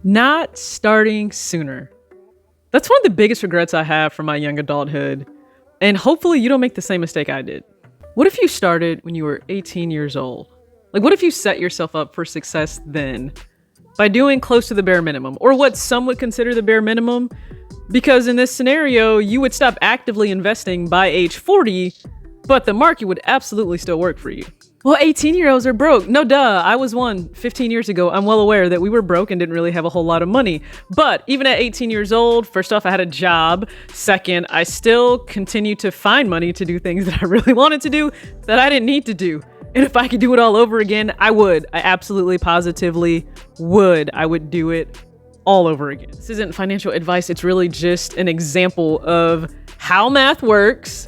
Not starting sooner. That's one of the biggest regrets I have from my young adulthood. And hopefully you don't make the same mistake I did. What if you started when you were 18 years old? Like, what if you set yourself up for success then by doing close to the bare minimum, or what some would consider the bare minimum? Because in this scenario, you would stop actively investing by age 40, but the market would absolutely still work for you. Well, 18-year-olds are broke. No, duh. I was one 15 years ago. I'm well aware that we were broke and didn't really have a whole lot of money. But even at 18 years old, first off, I had a job. Second, I still continued to find money to do things that I really wanted to do that I didn't need to do. And if I could do it all over again, I would. I absolutely, positively would. I would do it all over again. This isn't financial advice. It's really just an example of how math works.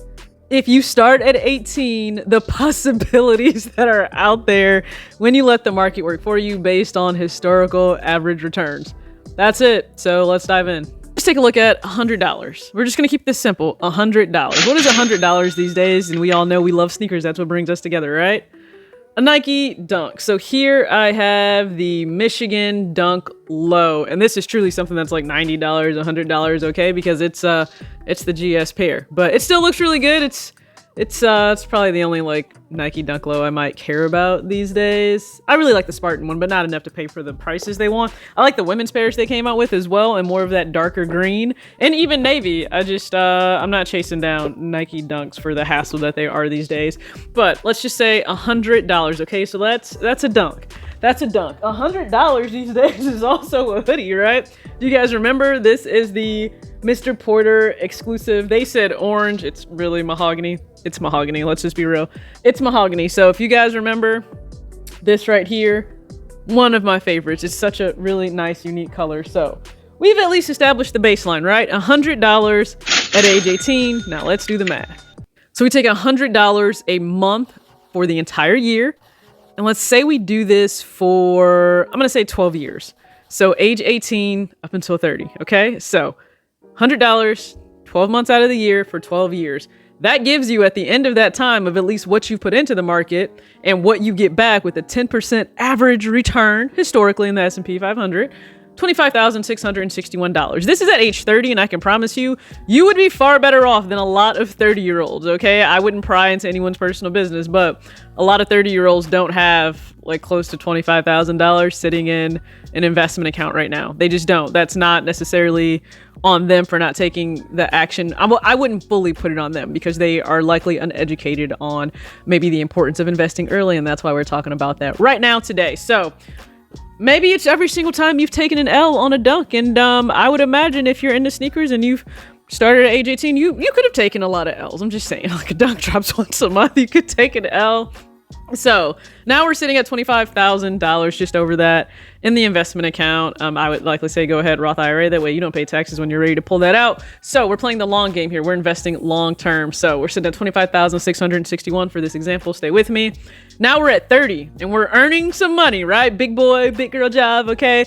If you start at 18, the possibilities that are out there when you let the market work for you based on historical average returns. That's it. So let's dive in. Let's take a look at $100. We're just going to keep this simple. $100. What is $100 these days? And we all know we love sneakers. That's what brings us together, right? A Nike Dunk. So here I have the Michigan Dunk Low, and this is truly something that's like $90, $100, okay? Because it's the GS pair, but it still looks really good. It's probably the only like Nike Dunk Low I might care about these days. I really like the Spartan one, but not enough to pay for the prices they want. I like the women's pairs they came out with as well, and more of that darker green, and even navy. I'm not chasing down Nike Dunks for the hassle that they are these days. But let's just say $100. Okay, so that's a dunk. That's a dunk. $100 these days is also a hoodie, right? Do you guys remember? This is the Mr. Porter exclusive. They said orange. It's really mahogany. It's mahogany. Let's just be real. It's mahogany. So if you guys remember this right here, one of my favorites. It's such a really nice, unique color. So we've at least established the baseline, right? $100 at age 18. Now let's do the math. So we take $100 a month for the entire year. And let's say we do this for, I'm going to say 12 years. So age 18 up until 30. Okay. So $100, 12 months out of the year for 12 years. That gives you at the end of that time of at least what you've put into the market and what you get back with a 10% average return historically in the S&P 500, $25,661. This is at age 30, and I can promise you, you would be far better off than a lot of 30-year-olds, okay? I wouldn't pry into anyone's personal business, but a lot of 30-year-olds don't have like close to $25,000 sitting in an investment account right now. They just don't. That's not necessarily on them for not taking the action. I wouldn't fully put it on them because they are likely uneducated on maybe the importance of investing early, and that's why we're talking about that right now today. So maybe it's every single time you've taken an L on a dunk. And I would imagine if you're into sneakers and you've started at age 18, you could have taken a lot of L's. I'm just saying, like a dunk drops once a month, you could take an L. So now we're sitting at $25,000, just over that in the investment account. I would likely say go ahead, Roth IRA. That way you don't pay taxes when you're ready to pull that out. So we're playing the long game here. We're investing long term. So we're sitting at $25,661 for this example. Stay with me. Now we're at 30 and we're earning some money, right? Big boy, big girl job. Okay.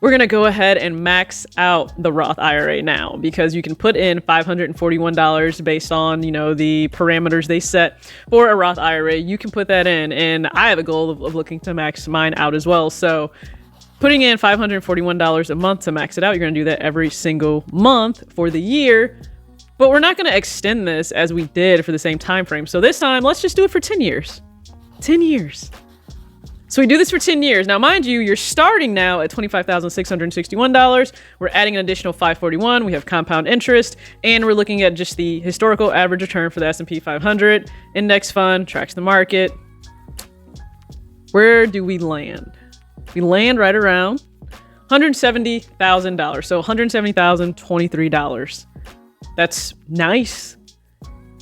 We're going to go ahead and max out the Roth IRA now because you can put in $541 based on, the parameters they set for a Roth IRA. You can put that in, and I have a goal of looking to max mine out as well. So putting in $541 a month to max it out, you're going to do that every single month for the year. But we're not going to extend this as we did for the same time frame. So this time, let's just do it for 10 years. 10 years. So we do this for 10 years. Now, mind you, you're starting now at $25,661. We're adding an additional $541. We have compound interest, and we're looking at just the historical average return for the S&P 500. Index fund tracks the market. Where do we land? We land right around $170,000. So $170,023. That's nice.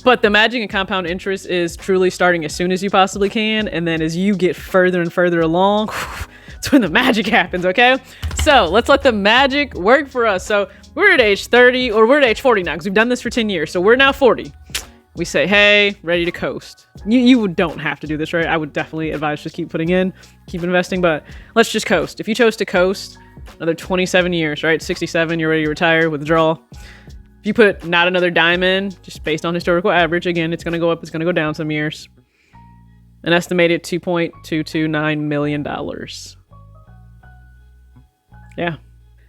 But the magic in compound interest is truly starting as soon as you possibly can. And then as you get further and further along, it's when the magic happens, okay? So let's let the magic work for us. So we're at age 30, or we're at age 40 now because we've done this for 10 years. So we're now 40. We say, hey, ready to coast. You don't have to do this, right? I would definitely advise just keep putting in, keep investing, but let's just coast. If you chose to coast another 27 years, right? 67, you're ready to retire, withdraw. If you put not another dime in, just based on historical average, again, it's going to go up, it's going to go down some years. An estimated $2.229 million. Yeah,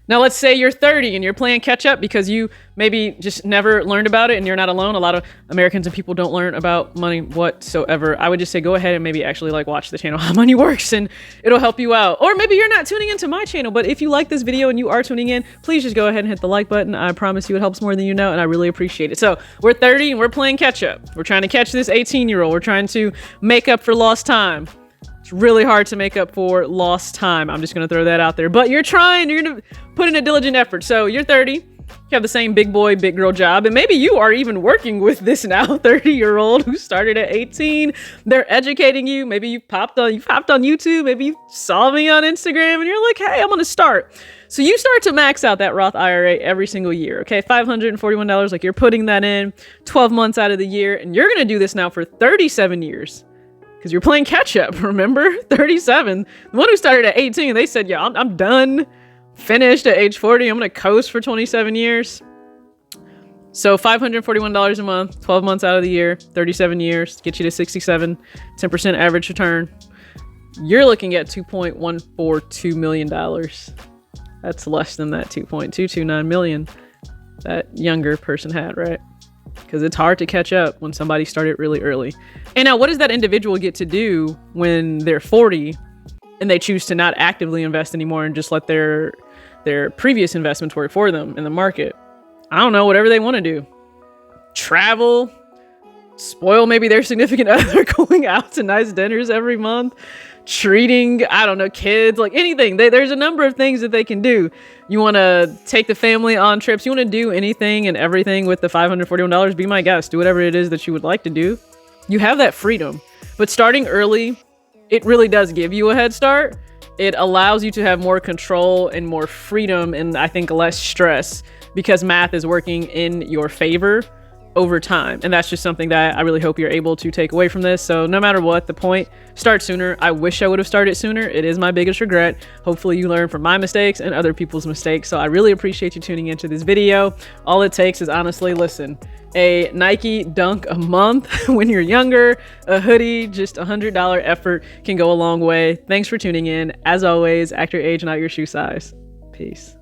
Now, let's say you're 30 and you're playing catch up because you maybe just never learned about it, and you're not alone. A lot of Americans and people don't learn about money whatsoever. I would just say go ahead and maybe actually like watch the channel How Money Works, and it'll help you out. Or maybe you're not tuning into my channel, but if you like this video and you are tuning in, please just go ahead and hit the like button. I promise you it helps more than you know, and I really appreciate it. So we're 30 and we're playing catch up. We're trying to catch this 18-year-old. We're trying to make up for lost time. It's really hard to make up for lost time. I'm just going to throw that out there. But you're trying. You're going to put in a diligent effort. So you're 30. You have the same big boy, big girl job. And maybe you are even working with this now 30-year-old who started at 18. They're educating you. Maybe you popped on YouTube. Maybe you saw me on Instagram and you're like, hey, I'm going to start. So you start to max out that Roth IRA every single year. Okay, $541. Like you're putting that in 12 months out of the year. And you're going to do this now for 37 years. Because you're playing catch up, remember? 37. The one who started at 18, they said, yeah, I'm done. Finished at age 40. I'm going to coast for 27 years. So $541 a month, 12 months out of the year, 37 years, get you to 67, 10% average return. You're looking at $2.142 million. That's less than that $2.229 million that younger person had, right? Because it's hard to catch up when somebody started really early. And now what does that individual get to do when they're 40 and they choose to not actively invest anymore and just let their previous investments work for them in the market? I don't know, whatever they want to do. Travel, spoil maybe their significant other, going out to nice dinners every month, treating, I don't know, kids, like anything. There's a number of things that they can do. You want to take the family on trips. You want to do anything and everything with the $541. Be my guest. Do whatever it is that you would like to do. You have that freedom. But starting early, it really does give you a head start. It allows you to have more control and more freedom and I think less stress because math is working in your favor over time. And that's just something that I really hope you're able to take away from this. So no matter what, the point, start sooner. I wish I would have started sooner. It is my biggest regret. Hopefully you learn from my mistakes and other people's mistakes. So I really appreciate you tuning into this video. All it takes is honestly, listen, a Nike Dunk a month when you're younger, a hoodie, just $100 effort can go a long way. Thanks for tuning in. As always, act your age, not your shoe size. Peace.